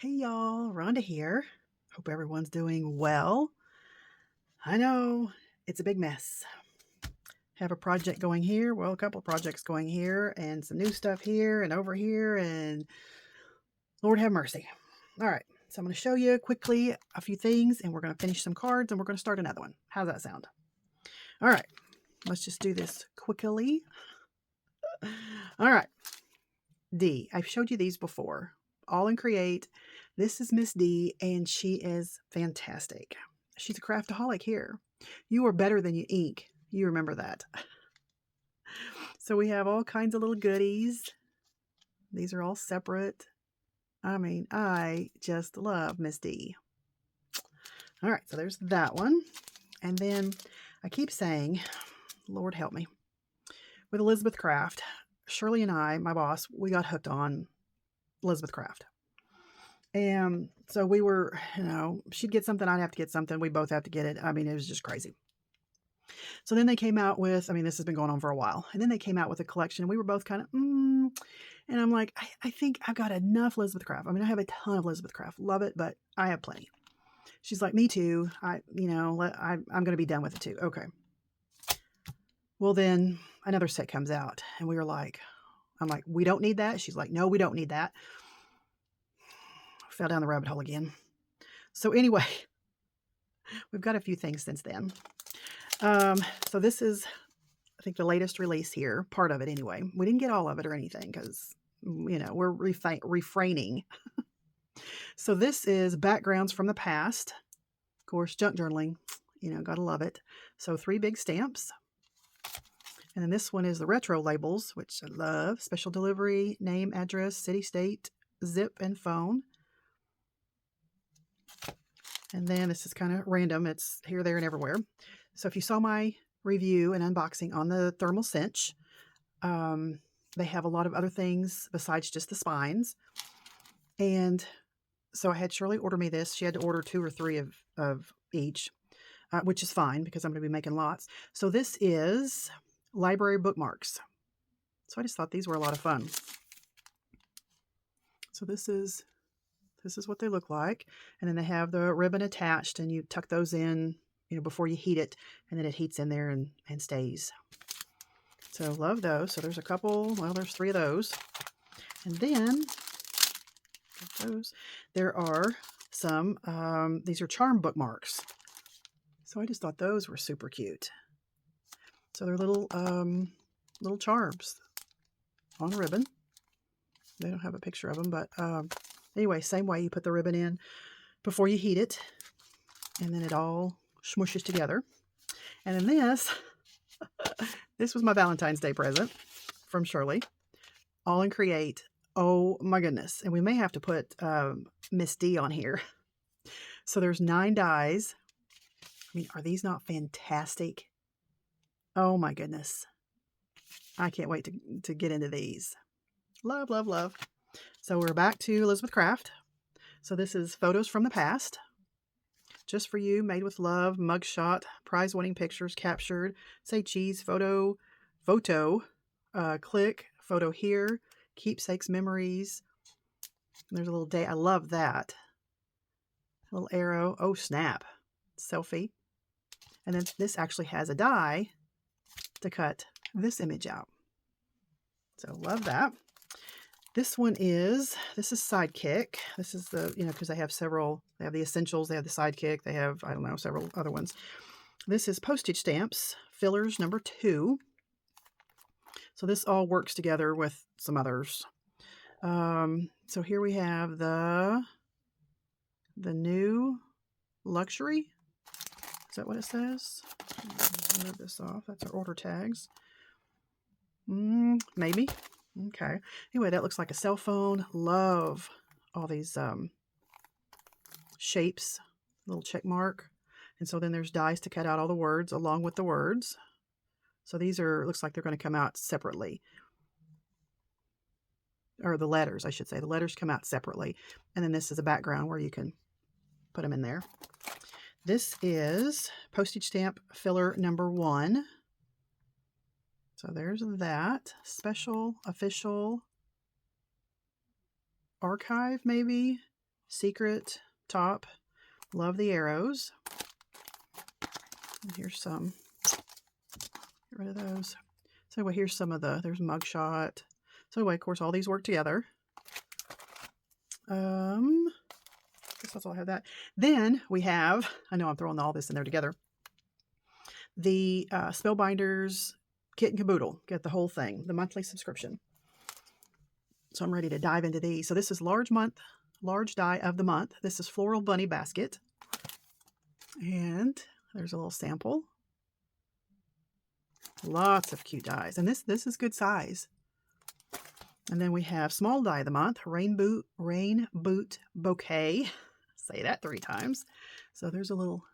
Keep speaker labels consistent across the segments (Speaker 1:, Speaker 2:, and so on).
Speaker 1: Hey y'all, Rhonda here. Hope everyone's doing well. I know it's a big mess. Have a project going here, well, a couple of projects going here, and some new stuff here and over here, and Lord have mercy. All right, so I'm going to show you quickly a few things, and we're going to finish some cards, and we're going to start another one. How's that sound? All right, let's just do this quickly. All right, D. I've showed you these before. All in Create. This is Miss D, and she is fantastic. She's a craftaholic here. You are better than you ink. You remember that. So we have all kinds of little goodies. These are all separate. I mean, I just love Miss D. All right, so there's that one. And then I keep saying, Lord help me, with Elizabeth Craft, Shirley and I, my boss, we got hooked on Elizabeth Craft. And so we were, she'd get something, I'd have to get something. We both have to get it. I mean, it was just crazy. So then they came out with, this has been going on for a while. And then they came out with a collection. And we were both kind of, and I'm like, I think I've got enough Elizabeth Craft. I mean, I have a ton of Elizabeth Craft. Love it, but I have plenty. She's like, me too. I'm going to be done with it too. Okay. Well, then another set comes out and we were like, I'm like, we don't need that. She's like, no, we don't need that. Fell down the rabbit hole again. So anyway, we've got a few things since then. So this is, I think, the latest release here, part of it anyway. We didn't get all of it or anything because, we're refraining. So this is Backgrounds from the Past. Of course, junk journaling, gotta love it. So 3 big stamps. And then this one is the retro labels, which I love. Special delivery, name, address, city, state, zip, and phone. And then this is kind of random. It's here, there, and everywhere. So if you saw my review and unboxing on the thermal cinch, they have a lot of other things besides just the spines. And so I had Shirley order me this. She had to order 2 or 3 of each, which is fine because I'm going to be making lots. So this is library bookmarks. So I just thought these were a lot of fun. So this is what they look like. And then they have the ribbon attached and you tuck those in, before you heat it, and then it heats in there and stays. So love those. So there's a couple, well, there's 3 of those. And then there are some, these are charm bookmarks. So I just thought those were super cute. So they're little charms on a ribbon. They don't have a picture of them, but anyway, same way, you put the ribbon in before you heat it, and then it all smooshes together. And then this was my Valentine's Day present from Shirley, all in Create. Oh my goodness. And we may have to put Miss D on here. So there's 9 dies. I mean, are these not fantastic? Oh my goodness. I can't wait to get into these. Love, love, love. So we're back to Elizabeth Craft. So this is Photos from the Past. Just for you, made with love, mugshot, prize-winning pictures captured. Say cheese, photo, click, photo here, keepsakes, memories. There's a little day. I love that. A little arrow. Oh, snap. Selfie. And then this actually has a die to cut this image out. So love that. This is Sidekick. This is the, because they have several, they have the essentials, they have the Sidekick, they have, I don't know, several other ones. This is Postage stamps, fillers number 2. So this all works together with some others. So here we have the new luxury. Is that what it says? Move this off. That's our order tags. Maybe. Okay. Anyway, that looks like a cell phone. Love all these shapes. Little check mark. And so then there's dies to cut out all the words along with the words. So these looks like they're going to come out separately. Or the letters, I should say. The letters come out separately. And then this is a background where you can put them in there. This is postage stamp filler number 1. So there's that. Special, official, archive maybe. secret top. Love the arrows. And here's some. Get rid of those. So anyway, here's some of there's mugshot. So anyway, of course, all these work together. I guess that's all I have that. Then we have, I know I'm throwing all this in there together, the Spellbinders Kit and Caboodle. Get the whole thing, the monthly subscription. So I'm ready to dive into these. So this is large die of the month. This is Floral Bunny Basket. And there's a little sample. Lots of cute dies. And this is good size. And then we have small die of the month, Rain Boot Bouquet. Say that 3 times. So there's a little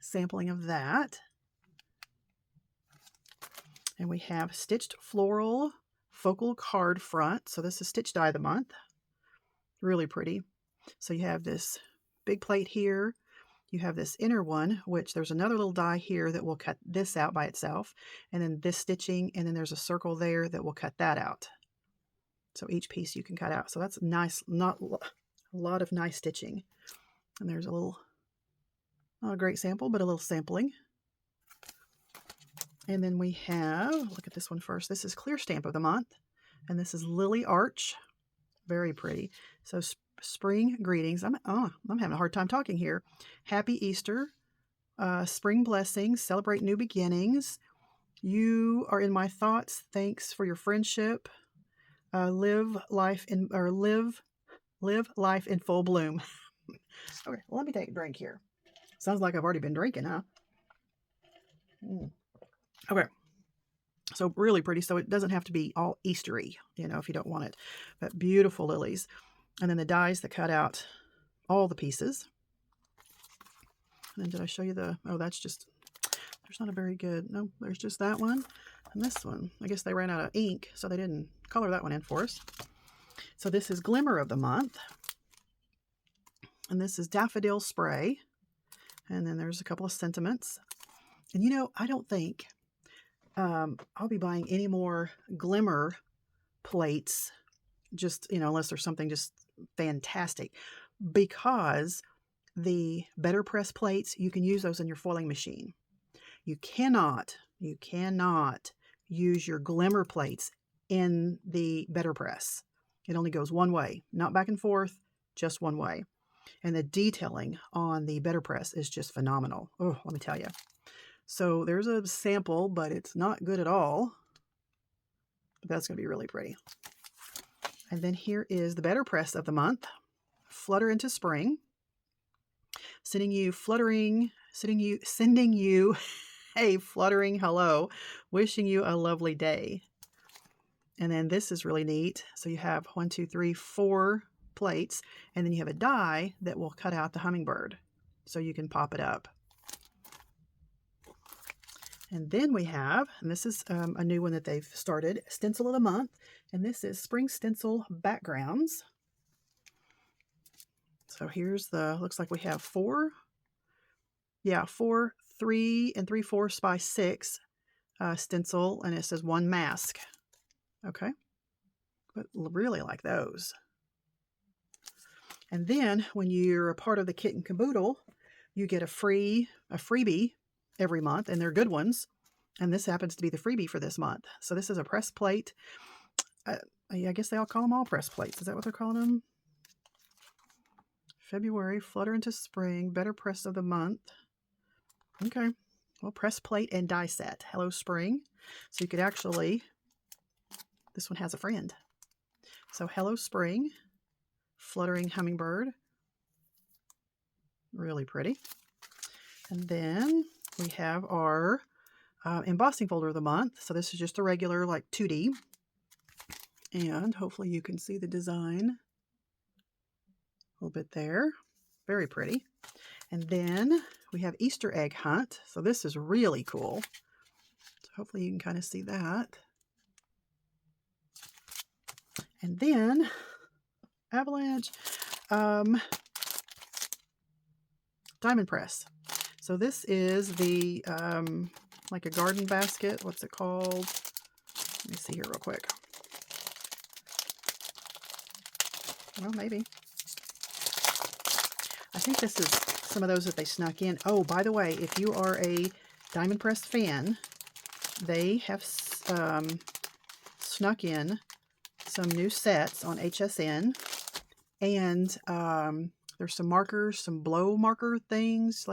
Speaker 1: sampling of that. And we have Stitched Floral Focal Card Front. So this is Stitch Die of the Month. Really pretty. So you have this big plate here. You have this inner one, which there's another little die here that will cut this out by itself. And then this stitching, and then there's a circle there that will cut that out. So each piece you can cut out. So that's nice, not a lot of nice stitching. And there's a little, not a great sample, but a little sampling. And then we have, look at this one first. This is Clear Stamp of the Month. And this is Lily Arch. Very pretty. So spring greetings. I'm having a hard time talking here. Happy Easter. Spring blessings. Celebrate new beginnings. You are in my thoughts. Thanks for your friendship. Live life in full bloom. Okay, well, let me take a drink here. Sounds like I've already been drinking, huh? Okay, so really pretty. So it doesn't have to be all Eastery, you know, if you don't want it. But beautiful lilies. And then the dies that cut out all the pieces. And then did I show you that's just, there's not a very good, no, there's just that one. And this one, I guess they ran out of ink, so they didn't color that one in for us. So this is Glimmer of the Month. And this is Daffodil Spray. And then there's a couple of sentiments. And you know, I don't think I'll be buying any more Glimmer plates, just, you know, unless there's something just fantastic. Because the Better Press plates, you can use those in your foiling machine. You cannot use your Glimmer plates in the Better Press. It only goes one way, not back and forth, just one way. And the detailing on the Better Press is just phenomenal. Oh, let me tell you. So there's a sample, but it's not good at all. But that's going to be really pretty. And then here is the Better Press of the Month. Flutter into Spring. Sending you a fluttering hello, wishing you a lovely day. And then this is really neat. So you have 1, 2, 3, 4 plates, and then you have a die that will cut out the hummingbird. So you can pop it up. And then we have, and this is a new one that they've started, Stencil of the Month. And this is Spring Stencil Backgrounds. So here's looks like we have 4, 3 3/4 by 6 stencil, and it says 1 mask. Okay, but really like those. And then when you're a part of the Kit and Caboodle, you get a freebie every month, and they're good ones. And this happens to be the freebie for this month. So this is a press plate. I guess they all call them all press plates. Is that what they're calling them? February, Flutter into Spring, Better Press of the Month. Okay, well, press plate and die set. Hello Spring. So you could actually, this one has a friend. So Hello Spring, Fluttering Hummingbird. Really pretty. And then we have our embossing folder of the month. So this is just a regular like 2D. And hopefully you can see the design a little bit there. Very pretty. And then we have Easter Egg Hunt. So this is really cool. So hopefully you can kind of see that. And then Avalanche Diamond Press. So this is the like a garden basket. What's it called? Let me see here real quick. Well, maybe. think this is some of those that they snuck in. Oh, by the way, if you are a Diamond Press fan, they have snuck in some new sets on HSN, and there's some markers, some blow marker things,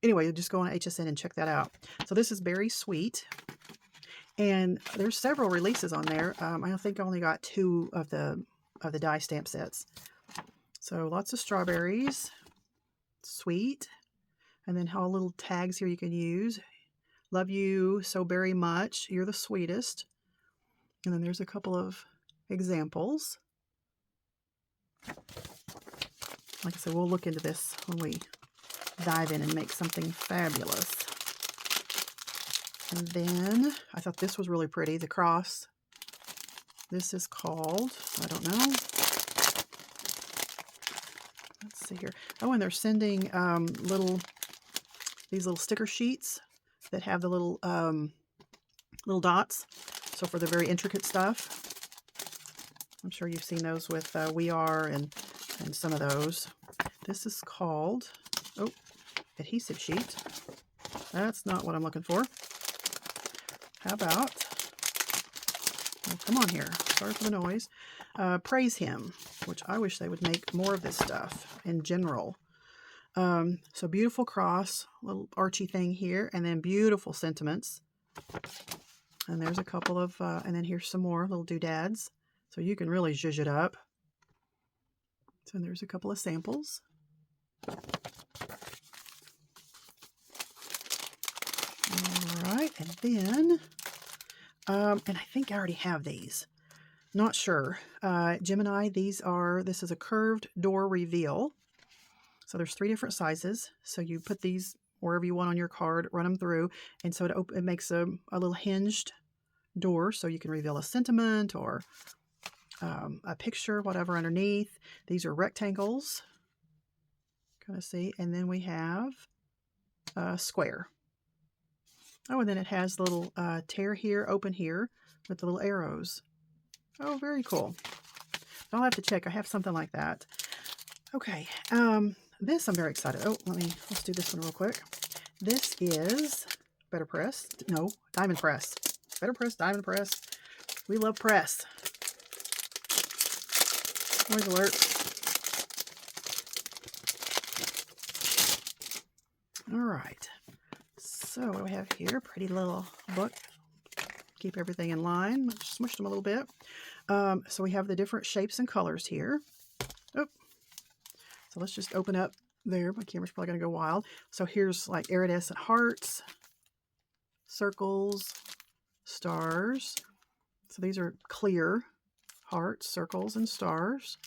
Speaker 1: anyway, just go on HSN and check that out. So this is Berry Sweet, and there's several releases on there. I think I only got 2 of the die stamp sets. So lots of strawberries, sweet, and then all little tags here you can use. Love you so very much. You're the sweetest. And then there's a couple of examples. Like I said, we'll look into this when we dive in and make something fabulous. And then I thought this was really pretty, the cross. This is called, I don't know. Let's see here. Oh, and they're sending these little sticker sheets that have the little dots. So for the very intricate stuff. I'm sure you've seen those with We Are and some of those. This is called, oh, adhesive sheet. That's not what I'm looking for. How about, oh, come on here, sorry for the noise. Praise Him, which I wish they would make more of this stuff in general. So beautiful cross, little archy thing here, and then beautiful sentiments. And there's a couple of, and then here's some more little doodads. So you can really zhuzh it up. So there's a couple of samples. All right, and then, and I think I already have these. Not sure. Gemini, this is a curved door reveal. So there's 3 different sizes. So you put these wherever you want on your card, run them through, and so it makes a little hinged door, so you can reveal a sentiment or a picture, whatever underneath. These are rectangles, kind of see, and then we have a square. Oh, and then it has the little tear here, open here, with the little arrows. Oh, very cool. I'll have to check. I have something like that. Okay, this I'm very excited. Oh, let's do this one real quick. This is Better Press. No, Diamond Press. Better Press, Diamond Press. We love press. Noise alert. All right. So what do we have here? Pretty little book. Keep everything in line. Smushed them a little bit. So we have the different shapes and colors here. Oh. So let's just open up there. My camera's probably going to go wild. So here's like iridescent hearts, circles, stars. So these are clear hearts, circles, and stars.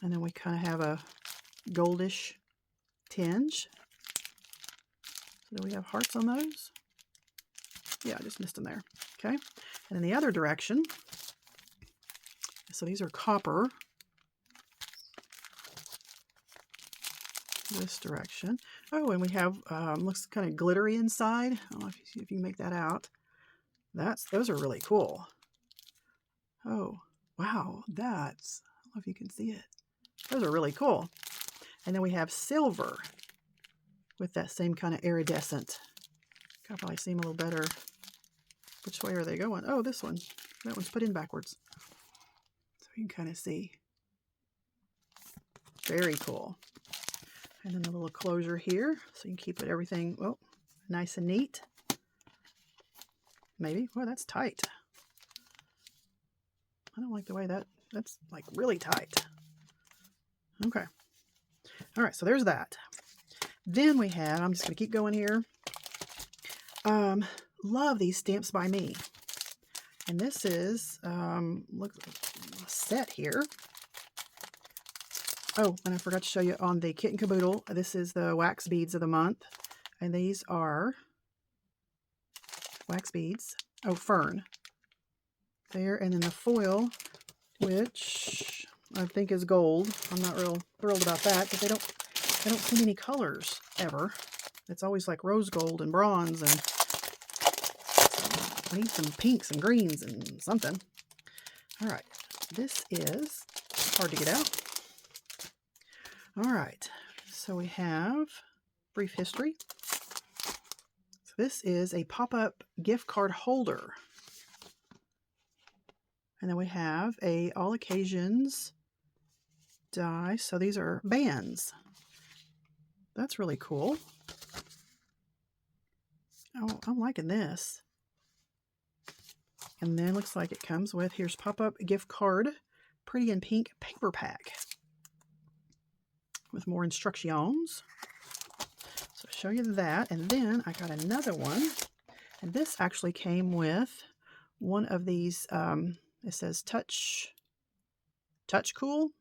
Speaker 1: And then we kind of have a goldish tinge. So do we have hearts on those? Yeah, I just missed them there. Okay. And in the other direction, so these are copper. This direction. Oh, and we have, looks kind of glittery inside. I don't know if you can make that out. Those are really cool. Oh, wow. I don't know if you can see it. Those are really cool. And then we have silver with that same kind of iridescent. I'll probably see them a little better. Which way are they going? Oh, this one. That one's put in backwards. So you can kind of see. Very cool. And then a little closure here, so you can keep everything, well, nice and neat. Maybe. Well, that's tight. I don't like the way that's like really tight. Okay. All right, so there's that. Then we have, I'm just going to keep going here. Love these Stamps by Me. And this is, look, a set here. Oh, and I forgot to show you on the Kit and Caboodle, this is the wax beads of the month. And these are wax beads. Oh, fern. There, and then the foil, which I think is gold. I'm not real thrilled about that because they don't see many colors ever. It's always like rose gold and bronze, and I need some pinks and greens and something. All right, this is hard to get out. All right, So we have brief history. So this is a pop-up gift card holder. And then we have a all occasions die. So these are bands. That's really cool. Oh, I'm liking this. And then looks like it comes with, here's pop-up gift card, pretty in pink paper pack with more instructions. So I'll show you that. And then I got another one. And this actually came with one of these, it says touch cool.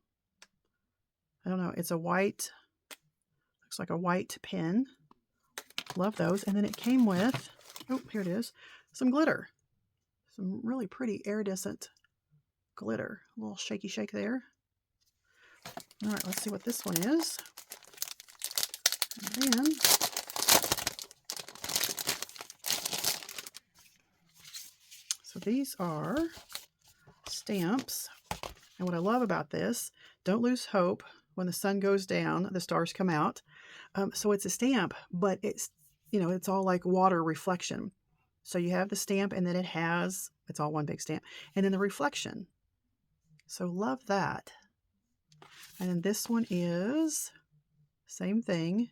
Speaker 1: I don't know. It's a white, looks like a white pen. Love those. And then it came with, oh, here it is, some glitter. Some really pretty iridescent glitter. A little shaky shake there. All right, let's see what this one is. And then so these are stamps. And what I love about this, don't lose hope. When the sun goes down, the stars come out. So it's a stamp, but it's, you know, it's all like water reflection. So you have the stamp and then it has, it's all one big stamp. And then the reflection. So love that. And then this one is same thing.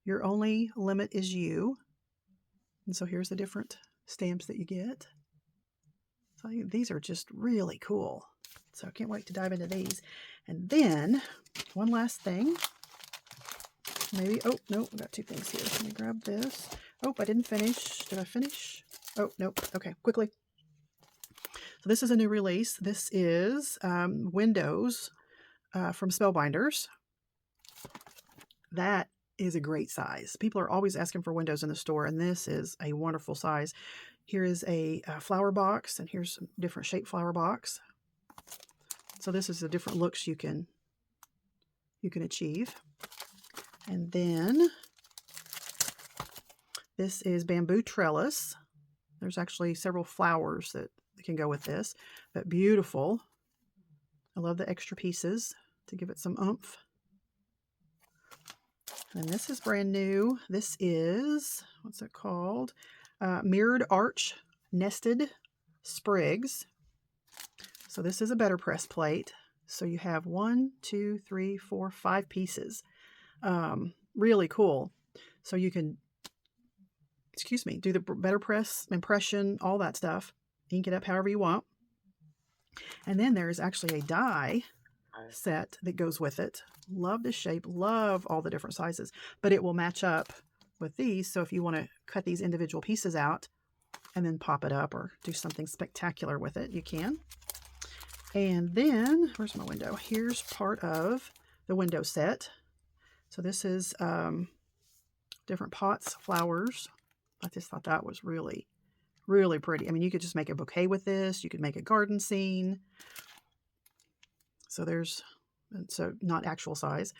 Speaker 1: Your only limit is you. And so here's the different stamps that you get. So these are just really cool. So I can't wait to dive into these. And then one last thing. Maybe, oh, no, I got two things here. Let me grab this. Oh, I didn't finish. Did I finish? Oh, nope. Okay, quickly. So this is a new release. This is windows from Spellbinders. That is a great size. People are always asking for windows in the store, and this is a wonderful size. Here is a flower box, and here's some different shaped flower box. So this is the different looks you can achieve. And then this is bamboo trellis. There's actually several flowers that can go with this, but beautiful. I love the extra pieces to give it some oomph. And this is brand new. This is, what's it called? Mirrored Arch Nested Sprigs. So this is a better press plate. So you have 1, 2, 3, 4, 5 pieces. Really cool. So you can, do the better press, impression, all that stuff. Ink it up however you want. And then there's actually a die set that goes with it. Love the shape, love all the different sizes, but it will match up with these. So if you want to cut these individual pieces out and then pop it up or do something spectacular with it, you can. And then, where's my window? Here's part of the window set. So this is different pots, flowers. I just thought that was really, really pretty. I mean, you could just make a bouquet with this. You could make a garden scene. So there's, so not actual size.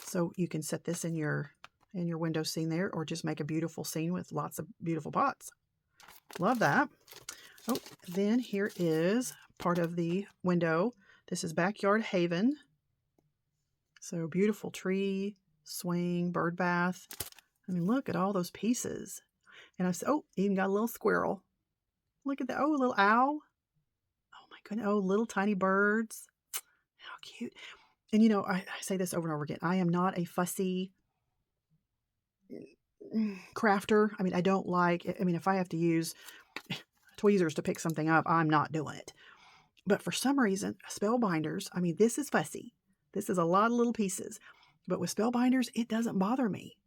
Speaker 1: So you can set this in your window scene there, or just make a beautiful scene with lots of beautiful pots. Love that. Oh, then here is part of the window. This is Backyard Haven. So beautiful tree, swing, bird bath. I mean, look at all those pieces. And I said, oh, even got a little squirrel. Look at that. Oh, a little owl. Oh my goodness. Oh, little tiny birds. How cute. And you know, I say this over and over again. I am not a fussy crafter. I mean, I don't like, I mean, if I have to use tweezers to pick something up, I'm not doing it. But for some reason, Spellbinders, I mean, this is fussy. This is a lot of little pieces. But with Spellbinders, it doesn't bother me.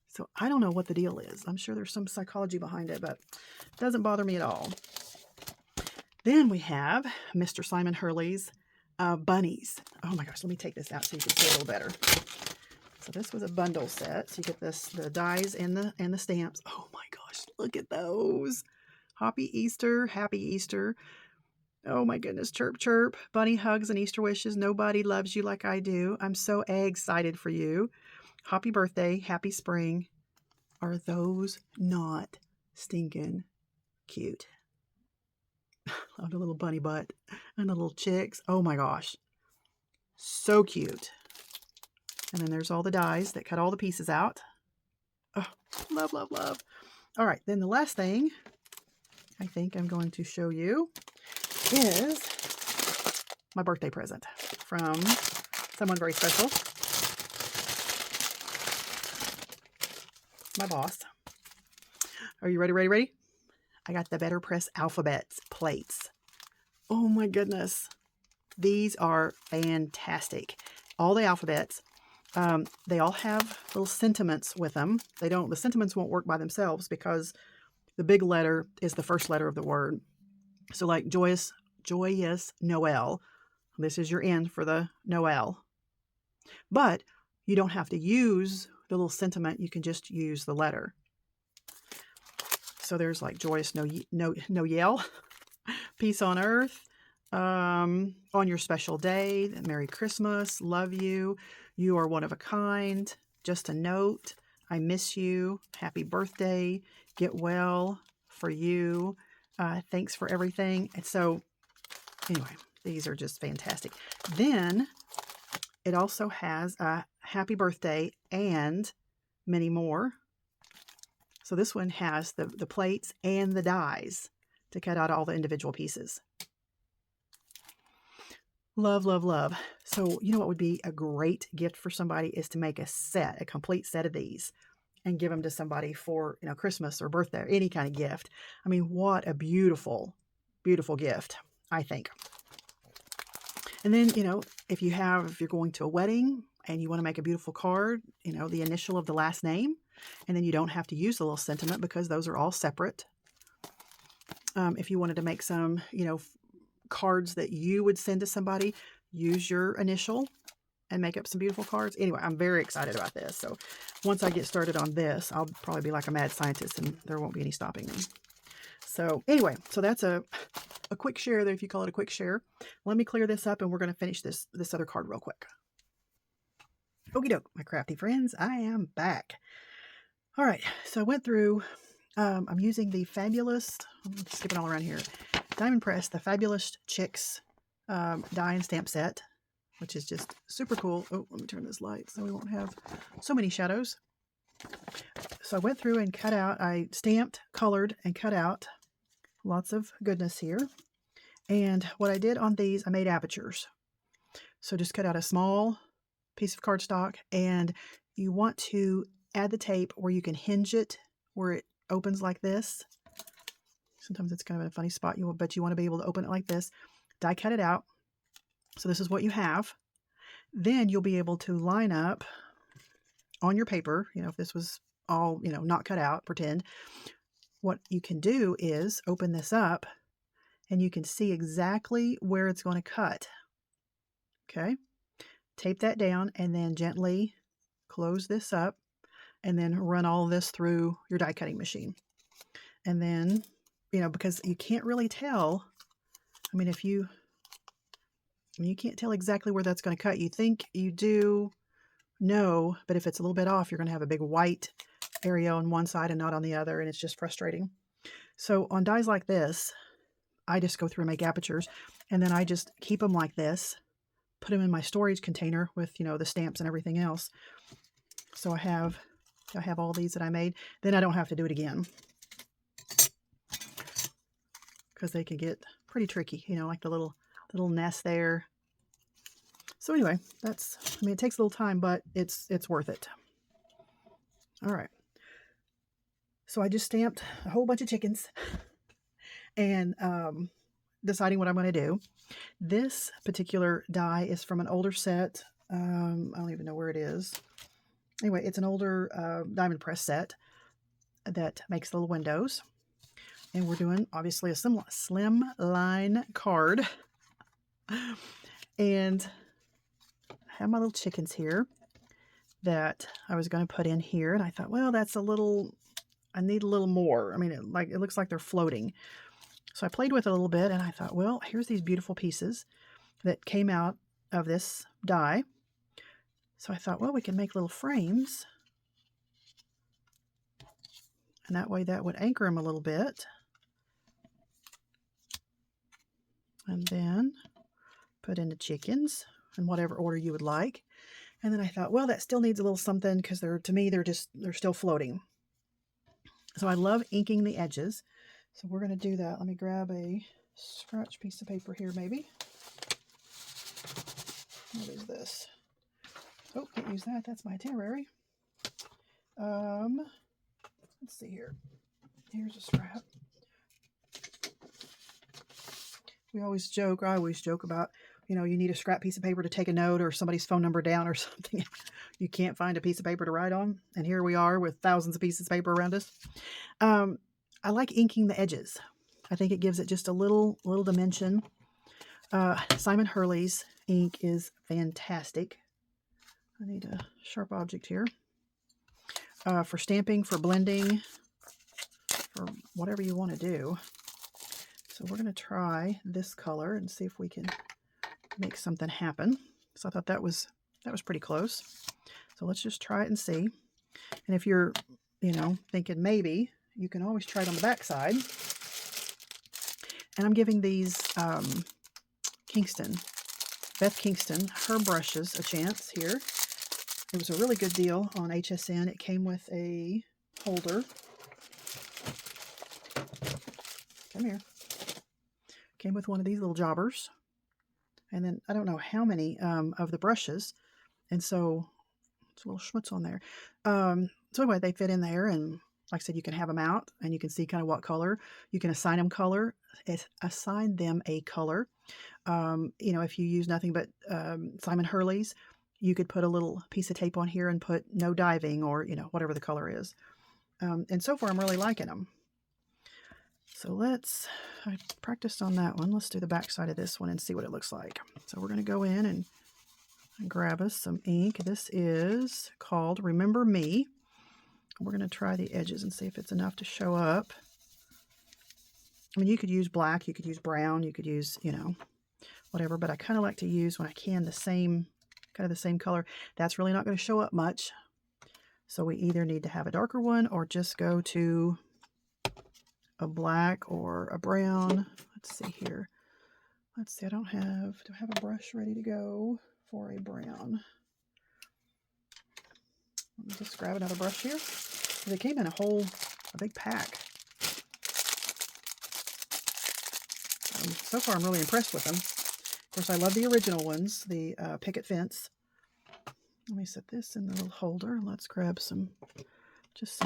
Speaker 1: So I don't know what the deal is. I'm sure there's some psychology behind it, but it doesn't bother me at all. Then we have Mr. Simon Hurley's bunnies. Oh my gosh, let me take this out so you can see it a little better. So this was a bundle set. So you get this, the dies and the stamps. Oh my gosh, look at those. Happy Easter, happy Easter. Oh my goodness, chirp, chirp. Bunny hugs and Easter wishes. Nobody loves you like I do. I'm so excited for you. Happy birthday, happy spring. Are those not stinking cute? Love the little bunny butt and the little chicks. Oh my gosh. So cute. And then there's all the dies that cut all the pieces out. Oh, love, love, love. All right, then the last thing I think I'm going to show you is my birthday present from someone very special. My boss. Are you ready, ready, ready? I got the Better Press alphabets plates. Oh my goodness. These are fantastic. All the alphabets, they all have little sentiments with them. The sentiments won't work by themselves because the big letter is the first letter of the word. So like joyous Noel. This is your N for the Noel. But you don't have to use the little sentiment. You can just use the letter. So there's like joyous Noel, peace on earth, on your special day, Merry Christmas, love you, you are one of a kind, just a note, I miss you, happy birthday, get well, for you, thanks for everything. And so anyway, these are just fantastic. Then it also has a happy birthday and many more. So this one has the plates and the dies to cut out all the individual pieces. Love, love, love. So you know what would be a great gift for somebody is to make a complete set of these and give them to somebody for, Christmas or birthday or any kind of gift. I mean, what a beautiful, beautiful gift, I think. And then, if you're going to a wedding and you want to make a beautiful card, the initial of the last name, and then you don't have to use the little sentiment because those are all separate. If you wanted to make some, cards that you would send to somebody, use your initial and make up some beautiful cards. Anyway, I'm very excited about this. So once I get started on this, I'll probably be like a mad scientist and there won't be any stopping me. So anyway, so that's a quick share there, if you call it a quick share. Let me clear this up and we're going to finish this other card real quick. Okie doke, my crafty friends, I am back. All right, so I went through, I'm using the Fabulous, I'm skipping all around here, Diamond Press, the Fabulous Chicks die and stamp set, which is just super cool. Oh, let me turn this light so we won't have so many shadows. So I went through and cut out, I stamped, colored, and cut out lots of goodness here. And what I did on these, I made apertures. So just cut out a small piece of cardstock, and you want to add the tape where you can hinge it, where it opens like this. Sometimes it's kind of a funny spot, but you want to be able to open it like this. Die cut it out. So this is what you have. Then you'll be able to line up on your paper, if this was all, not cut out, pretend. What you can do is open this up and you can see exactly where it's going to cut. Okay. Tape that down and then gently close this up and then run all this through your die cutting machine. And then, because you can't really tell, I mean, you can't tell exactly where that's going to cut. You think you do know, but if it's a little bit off, you're going to have a big white area on one side and not on the other, and it's just frustrating. So on dies like this, I just go through and make apertures, and then I just keep them like this, put them in my storage container with, the stamps and everything else. So I have all these that I made. Then I don't have to do it again because they can get pretty tricky, like the little nest there. So anyway, it takes a little time, but it's worth it. All right. So I just stamped a whole bunch of chickens and deciding what I'm going to do. This particular die is from an older set. I don't even know where it is. Anyway, it's an older diamond press set that makes little windows. And we're doing, obviously, a slim line card. And I have my little chickens here that I was going to put in here. And I thought, well, I need a little more. I mean, it looks like they're floating. So I played with it a little bit and I thought, well, here's these beautiful pieces that came out of this die. So I thought, well, we can make little frames. And that way that would anchor them a little bit. And then put in the chickens in whatever order you would like. And then I thought, well, that still needs a little something because to me, they're still floating. So I love inking the edges. So we're going to do that. Let me grab a scratch piece of paper here, maybe. What is this? Oh, can't use that. That's my itinerary. Let's see here. Here's a scrap. I always joke about, you need a scrap piece of paper to take a note or somebody's phone number down or something. You can't find a piece of paper to write on. And here we are with thousands of pieces of paper around us. I like inking the edges. I think it gives it just a little dimension. Simon Hurley's ink is fantastic. I need a sharp object here. For stamping, for blending, for whatever you want to do. So we're going to try this color and see if we can make something happen. So I thought that was pretty close. So let's just try it and see. And if you're, thinking maybe, you can always try it on the back side. And I'm giving these Beth Kingston, her brushes a chance here. It was a really good deal on HSN. It came with a holder. Come here. Came with one of these little jobbers. And then I don't know how many of the brushes. And so it's a little schmutz on there. So anyway, they fit in there. And like I said, you can have them out and you can see kind of what color. You can assign them a color. If you use nothing but Simon Hurley's, you could put a little piece of tape on here and put no diving or, whatever the color is. And so far, I'm really liking them. So I practiced on that one. Let's do the back side of this one and see what it looks like. So we're going to go in and grab us some ink. This is called Remember Me. We're going to try the edges and see if it's enough to show up. I mean, you could use black, you could use brown, you could use, whatever, but I kind of like to use, when I can, the same color. That's really not going to show up much. So we either need to have a darker one or just go to a black or a brown. Let's see here. Let's see, do I have a brush ready to go for a brown? Let me just grab another brush here. They came in a big pack. So far, I'm really impressed with them. Of course, I love the original ones, the picket fence. Let me set this in the little holder. Let's grab some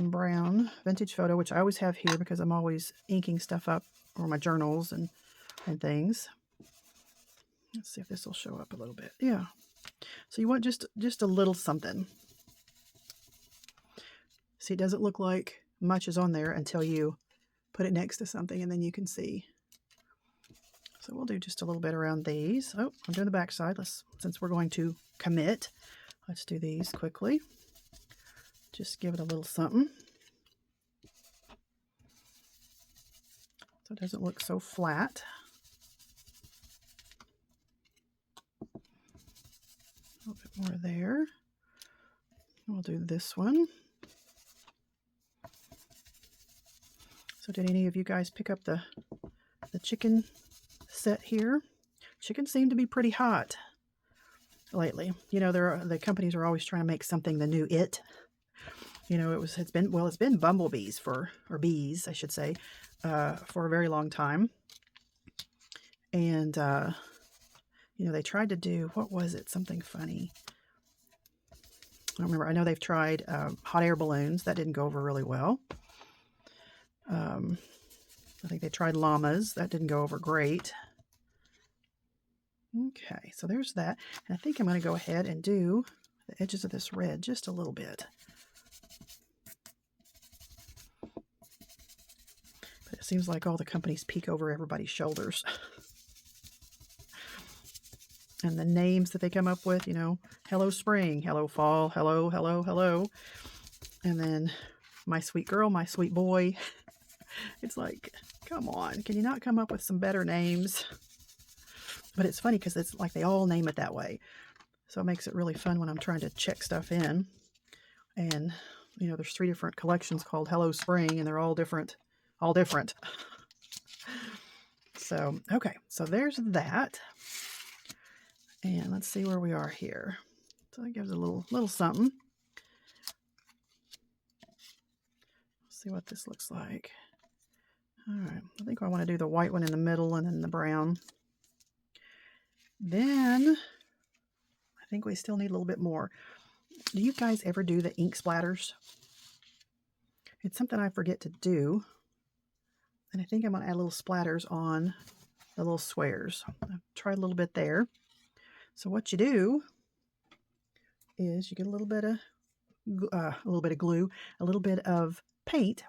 Speaker 1: brown vintage photo, which I always have here because I'm always inking stuff up or my journals and things. Let's see if this will show up a little bit. Yeah. So you want just a little something. See, it doesn't look like much is on there until you put it next to something, and then you can see. So we'll do just a little bit around these. Oh, I'm doing the back side. Since we're going to commit, let's do these quickly. Just give it a little something. So it doesn't look so flat. A little bit more there. We'll do this one. So did any of you guys pick up the chicken set here? Chickens seem to be pretty hot lately. The companies are always trying to make something the new it. It's been bumblebees or bees, I should say, for a very long time. And, they tried to do, what was it? Something funny. I don't remember. I know they've tried hot air balloons. That didn't go over really well. I think they tried llamas. That didn't go over great. Okay, so there's that. And I think I'm going to go ahead and do the edges of this red just a little bit. But it seems like all the companies peek over everybody's shoulders. And the names that they come up with, hello spring, hello fall, hello, hello, hello. And then my sweet girl, my sweet boy. It's like, come on, can you not come up with some better names? But it's funny because it's like they all name it that way. So it makes it really fun when I'm trying to check stuff in. And, there's 3 different collections called Hello Spring, and they're all different. So, okay, so there's that. And let's see where we are here. So that gives it a little something. Let's see what this looks like. All right, I think I want to do the white one in the middle and then the brown. Then I think we still need a little bit more. Do you guys ever do the ink splatters? It's something I forget to do. And I think I'm going to add little splatters on the little squares. I've tried a little bit there. So what you do is you get a little bit of glue, a little bit of paint.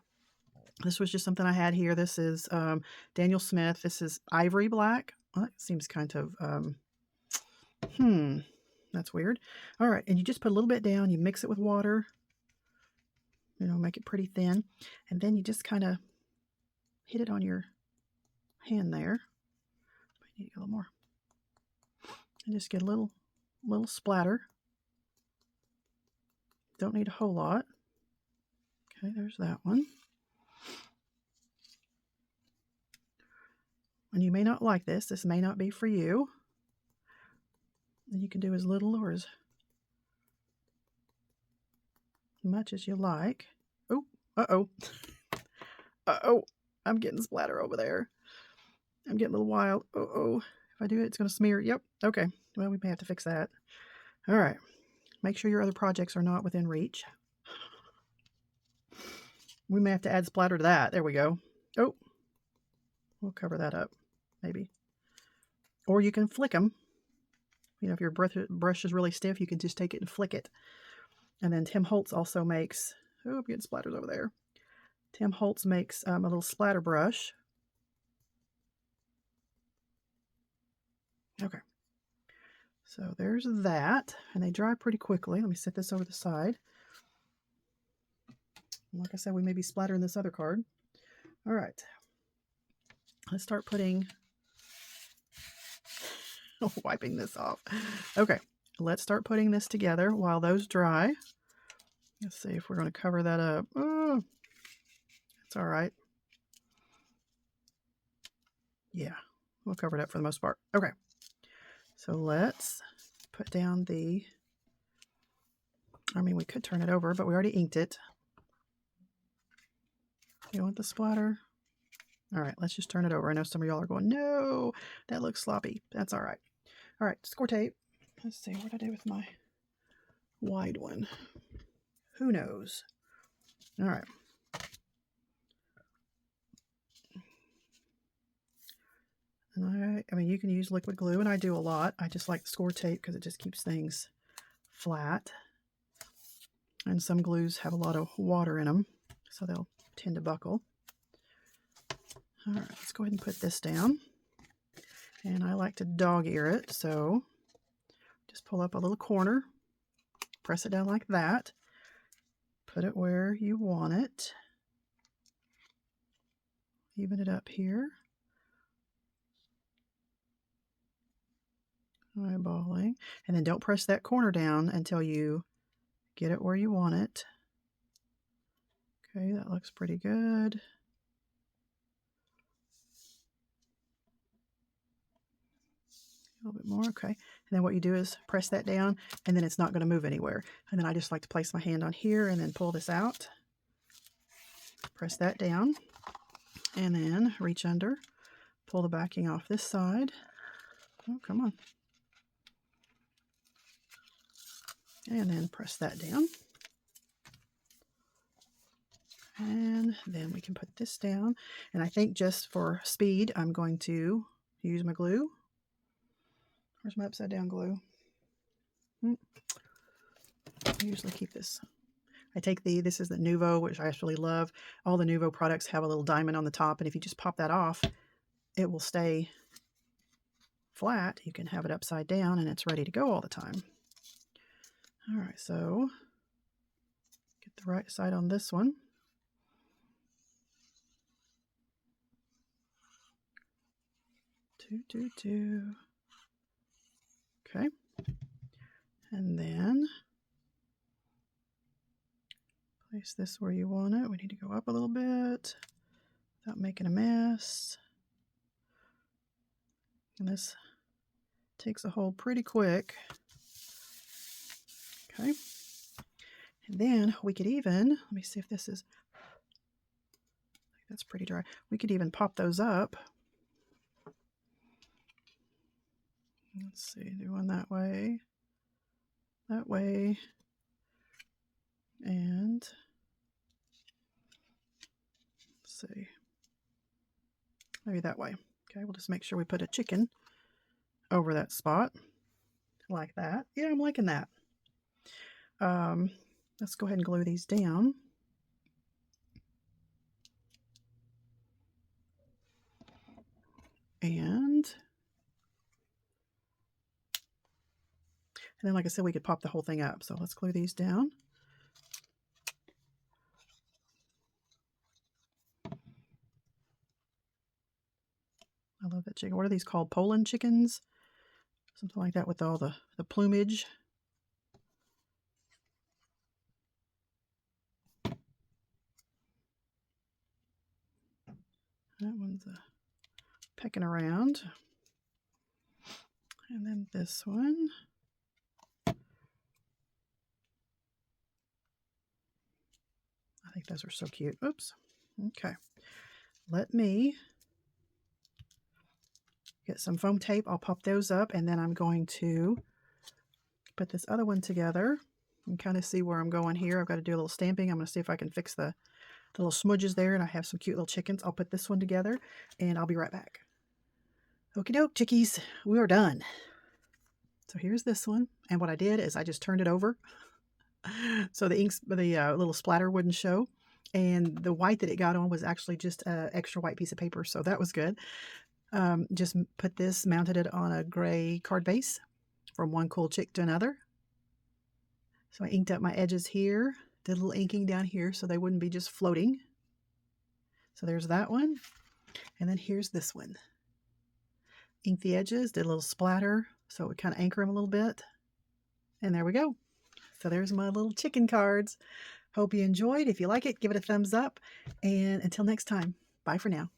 Speaker 1: This was just something I had here. This is Daniel Smith. This is ivory black. Well, that seems kind of, that's weird. All right, and you just put a little bit down. You mix it with water. You know, make it pretty thin. And then you just kind of hit it on your hand there. I need to get a little more. And just get a little splatter. Don't need a whole lot. Okay, there's that one. And you may not like this. This may not be for you. And you can do as little or as much as you like. Oh, uh-oh. Uh-oh. I'm getting splatter over there. I'm getting a little wild. Uh-oh. If I do it, it's going to smear. Yep. Okay. Well, we may have to fix that. All right. Make sure your other projects are not within reach. We may have to add splatter to that. There we go. Oh. We'll cover that up, maybe. Or you can flick them. You know, if your brush is really stiff, you can just take it and flick it. And then Tim Holtz also makes, oh, I'm getting splatters over there. Tim Holtz makes a little splatter brush. Okay. So there's that. And they dry pretty quickly. Let me set this over the side. And like I said, we may be splattering this other card. All right. Let's start putting, wiping this off. Okay. Let's start putting this together while those dry. Let's see if we're going to cover that up. Oh, it's all right. Yeah, we'll cover it up for the most part. Okay. So let's put down the, we could turn it over, but we already inked it. You want the splatter? All right, let's just turn it over. I know some of y'all are going, no, that looks sloppy. That's all right. All right, score tape. Let's see, what did I do with my wide one? Who knows? All right. And I mean, you can use liquid glue, and I do a lot. I just like the score tape because it just keeps things flat. And some glues have a lot of water in them, so they'll tend to buckle. All right, let's go ahead and put this down. And I like to dog ear it, so just pull up a little corner, press it down like that, put it where you want it, even it up here, eyeballing, and then don't press that corner down until you get it where you want it. Okay, that looks pretty good. A little bit more, okay. And then what you do is press that down, and then it's not going to move anywhere. And then I just like to place my hand on here and then pull this out. Press that down, and then reach under, pull the backing off this side. Oh, come on. And then press that down. And then we can put this down. And I think just for speed, I'm going to use my glue. Where's my upside down glue? I usually keep this. I take this is the Nuvo, which I actually love. All the Nuvo products have a little diamond on the top, and if you just pop that off, it will stay flat. You can have it upside down, and it's ready to go all the time. All right, so get the right side on this one. Two. Okay. And then place this where you want it. We need to go up a little bit without making a mess. And this takes a hold pretty quick. Okay. And then we could even, let me see if this is, that's pretty dry. We could even pop those up. Let's see, do one that way, and let's see, maybe that way. Okay, we'll just make sure we put a chicken over that spot like that. Yeah, I'm liking that. Let's go ahead and glue these down. And then, like I said, we could pop the whole thing up. So let's glue these down. I love that chicken. What are these called? Poland chickens? Something like that with all the plumage. That one's pecking around. And then this one. I think those are so cute. Oops. Okay. Let me get some foam tape. I'll pop those up, and then I'm going to put this other one together and kind of see where I'm going here. I've got to do a little stamping. I'm going to see if I can fix the little smudges there, and I have some cute little chickens. I'll put this one together, and I'll be right back. Okie doke, chickies. We are done. So here's this one, and what I did is I just turned it over so the little splatter wouldn't show, and the white that it got on was actually just an extra white piece of paper, so that was good. Just mounted it on a gray card base from one cool chick to another. So I inked up my edges here, did a little inking down here so they wouldn't be just floating. So there's that one. And then here's this one. Inked the edges, did a little splatter so it would kind of anchor them a little bit. And there we go. So there's my little chicken cards. Hope you enjoyed. If you like it, give it a thumbs up. And until next time, bye for now.